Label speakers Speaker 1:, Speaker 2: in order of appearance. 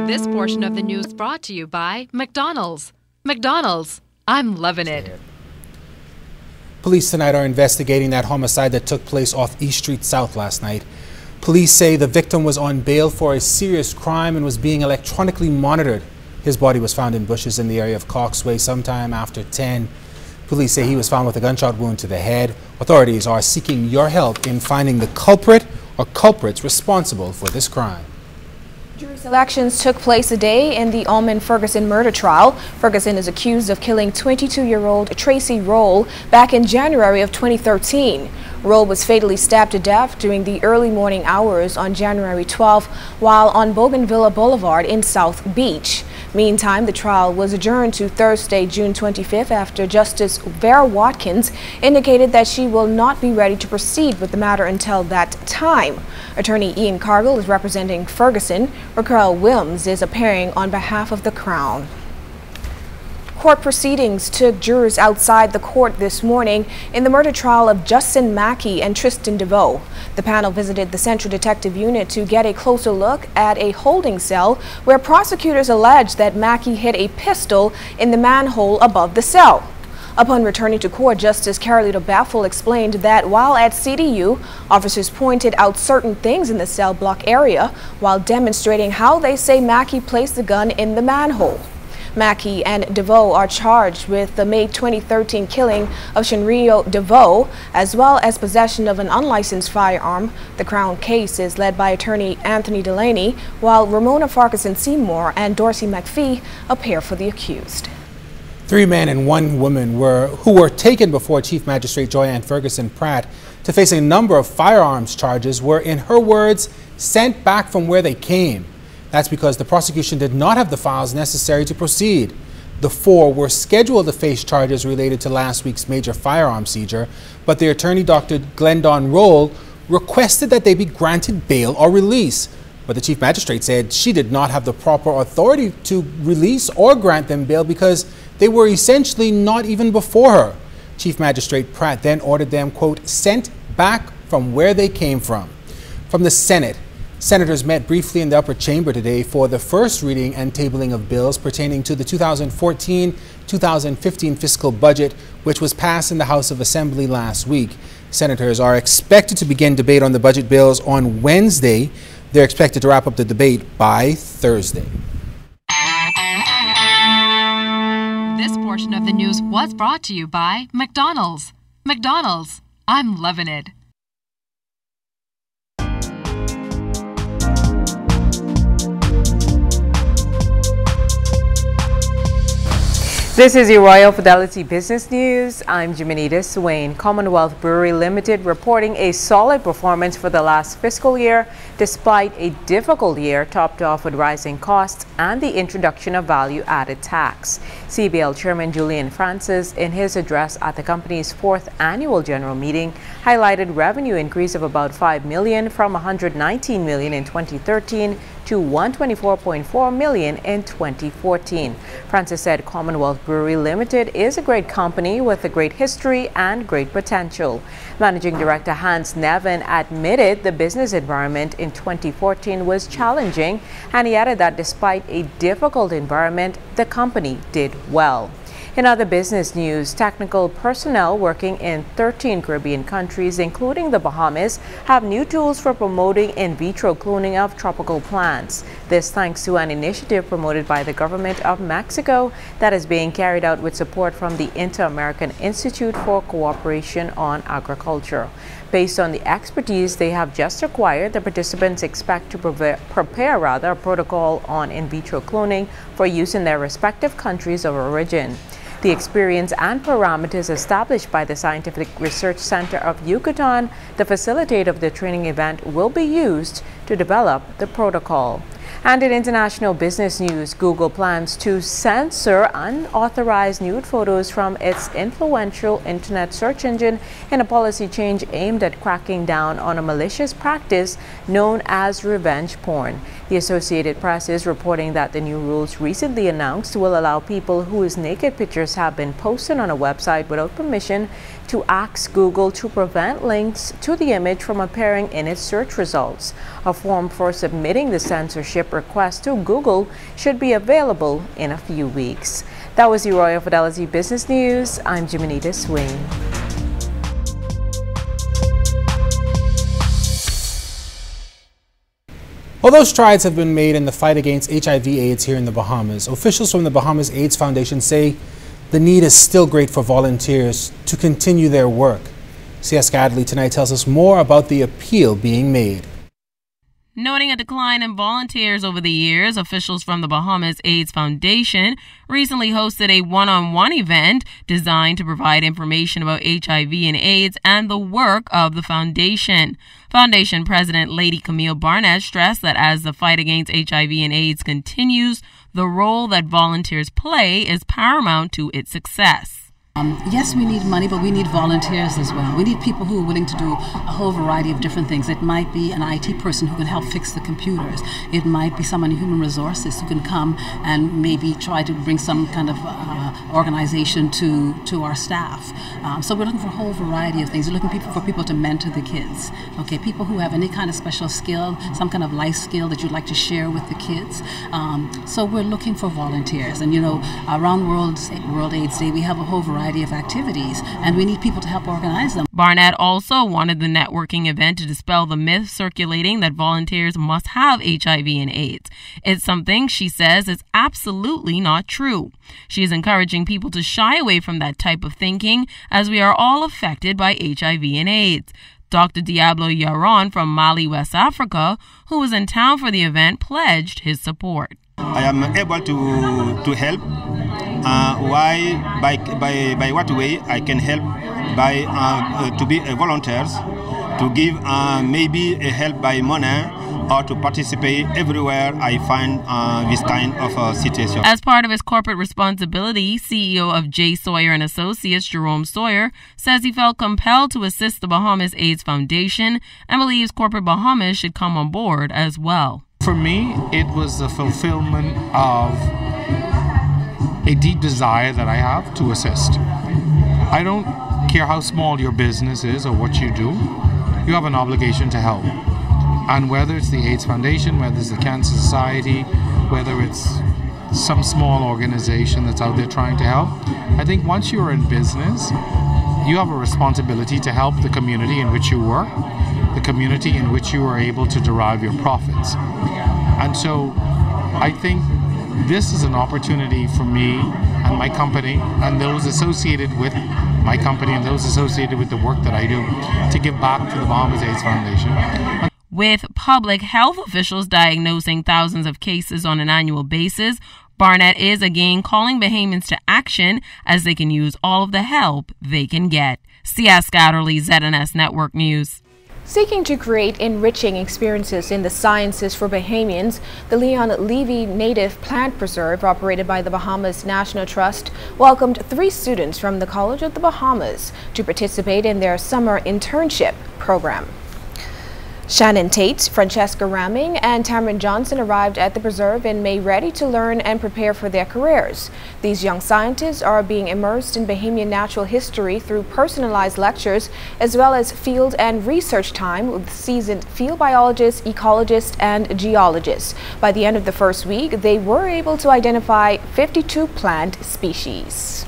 Speaker 1: This portion of the news brought to you by McDonald's. McDonald's, I'm loving it.
Speaker 2: Police tonight are investigating that homicide that took place off East Street South last night. Police say the victim was on bail for a serious crime and was being electronically monitored. His body was found in bushes in the area of Coxway sometime after 10. Police say he was found with a gunshot wound to the head. Authorities are seeking your help in finding the culprit or culprits responsible for this crime.
Speaker 3: Jury selections took place today in the Almond Ferguson murder trial. Ferguson is accused of killing 22-year-old Tracy Roll back in January of 2013. Roll was fatally stabbed to death during the early morning hours on January 12 while on Bougainvillea Boulevard in South Beach. Meantime, the trial was adjourned to Thursday, June 25th after Justice Vera Watkins indicated that she will not be ready to proceed with the matter until that time. Attorney Ian Cargill is representing Ferguson. Raquel Wilms is appearing on behalf of the Crown. Court proceedings took jurors outside the court this morning in the murder trial of Justin Mackey and Tristan DeVoe. The panel visited the Central Detective Unit to get a closer look at a holding cell where prosecutors allege that Mackey hid a pistol in the manhole above the cell. Upon returning to court, Justice Carolita Baffle explained that while at CDU, officers pointed out certain things in the cell block area while demonstrating how they say Mackey placed the gun in the manhole. Mackey and DeVoe are charged with the May 2013 killing of Shenrio DeVoe, as well as possession of an unlicensed firearm. The Crown case is led by attorney Anthony Delaney, while Ramona Farquharson Seymour and Dorsey McPhee appear for the accused.
Speaker 2: 3 men and 1 woman who were taken before Chief Magistrate Joyanne Ferguson Pratt to face a number of firearms charges were, in her words, sent back from where they came. That's because the prosecution did not have the files necessary to proceed. The 4 were scheduled to face charges related to last week's major firearm seizure, but the attorney, Dr. Glendon Roll, requested that they be granted bail or release. But the Chief Magistrate said she did not have the proper authority to release or grant them bail because they were essentially not even before her. Chief Magistrate Pratt then ordered them, quote, sent back from where they came from. From the Senate, senators met briefly in the upper chamber today for the first reading and tabling of bills pertaining to the 2014-2015 fiscal budget, which was passed in the House of Assembly last week. Senators are expected to begin debate on the budget bills on Wednesday. They're expected to wrap up the debate by Thursday.
Speaker 1: This portion of the news was brought to you by McDonald's. McDonald's, I'm loving it.
Speaker 4: This is your Royal Fidelity Business News. I'm Jimenita Swain. Commonwealth Brewery Limited reporting a solid performance for the last fiscal year despite a difficult year topped off with rising costs and the introduction of value-added tax. CBL Chairman Julian Francis, in his address at the company's 4th annual general meeting, highlighted revenue increase of about $5 million from $119 million in 2013 to $124.4 million in 2014. Francis said Commonwealth Brewery Limited is a great company with a great history and great potential. Managing Director Hans Nevin admitted the business environment in 2014 was challenging, and he added that despite a difficult environment, the company did well. In other business news, technical personnel working in 13 Caribbean countries, including the Bahamas, have new tools for promoting in vitro cloning of tropical plants. This thanks to an initiative promoted by the government of Mexico that is being carried out with support from the Inter-American Institute for Cooperation on Agriculture. Based on the expertise they have just acquired, the participants expect to prepare a protocol on in vitro cloning for use in their respective countries of origin. The experience and parameters established by the Scientific Research Center of Yucatan, the facilitator of the training event, will be used to develop the protocol. And in international business news, Google plans to censor unauthorized nude photos from its influential internet search engine in a policy change aimed at cracking down on a malicious practice known as revenge porn. The Associated Press is reporting that the new rules recently announced will allow people whose naked pictures have been posted on a website without permission to ask Google to prevent links to the image from appearing in its search results. A form for submitting the censorship request to Google should be available in a few weeks. That was the Royal Fidelity Business News. I'm Jimenita Swain.
Speaker 2: Although strides have been made in the fight against HIV/AIDS here in the Bahamas, officials from the Bahamas AIDS Foundation say the need is still great for volunteers to continue their work. C.S. Gadley tonight tells us more about the appeal being made.
Speaker 5: Noting a decline in volunteers over the years, officials from the Bahamas AIDS Foundation recently hosted a one-on-one event designed to provide information about HIV and AIDS and the work of the foundation. Foundation President Lady Camille Barnett stressed that as the fight against HIV and AIDS continues, the role that volunteers play is paramount to its success.
Speaker 6: Yes, we need money, but we need volunteers as well. We need people who are willing to do a whole variety of different things. It might be an IT person who can help fix the computers. It might be someone in human resources who can come and maybe try to bring some kind of organization to our staff. So we're looking for a whole variety of things. We're looking for people to mentor the kids. Okay, people who have any kind of special skill, some kind of life skill that you'd like to share with the kids. So we're looking for volunteers. And you know, around World AIDS Day, we have a whole variety of activities, and we need people to help organize them.
Speaker 5: Barnett also wanted the networking event to dispel the myth circulating that volunteers must have HIV and AIDS. It's something she says is absolutely not true. She is encouraging people to shy away from that type of thinking, as we are all affected by HIV and AIDS. Dr. Diablo Yaron from Mali, West Africa, who was in town for the event, pledged his support.
Speaker 7: I am able to help. Why? By what way I can help? By to be a volunteer, to give maybe a help by money, or to participate everywhere I find this kind of situation.
Speaker 5: As part of his corporate responsibility, CEO of J. Sawyer and Associates, Jerome Sawyer, says he felt compelled to assist the Bahamas AIDS Foundation and believes corporate Bahamas should come on board as well.
Speaker 8: For me, it was the fulfillment of a deep desire that I have to assist. I don't care how small your business is or what you do, you have an obligation to help. And whether it's the AIDS Foundation, whether it's the Cancer Society, whether it's some small organization that's out there trying to help, I think once you're in business, you have a responsibility to help the community in which you work, the community in which you are able to derive your profits. And so I think this is an opportunity for me and my company and those associated with my company and those associated with the work that I do to give back to the Bahamas AIDS Foundation.
Speaker 5: With public health officials diagnosing thousands of cases on an annual basis, Barnett is again calling Bahamians to action as they can use all of the help they can get. C.S. Scatterly, ZNS Network News.
Speaker 3: Seeking to create enriching experiences in the sciences for Bahamians, the Leon Levy Native Plant Preserve, operated by the Bahamas National Trust, welcomed 3 students from the College of the Bahamas to participate in their summer internship program. Shannon Tate, Francesca Ramming, and Tamron Johnson arrived at the preserve in May ready to learn and prepare for their careers. These young scientists are being immersed in Bahamian natural history through personalized lectures as well as field and research time with seasoned field biologists, ecologists, and geologists. By the end of the first week, they were able to identify 52 plant species.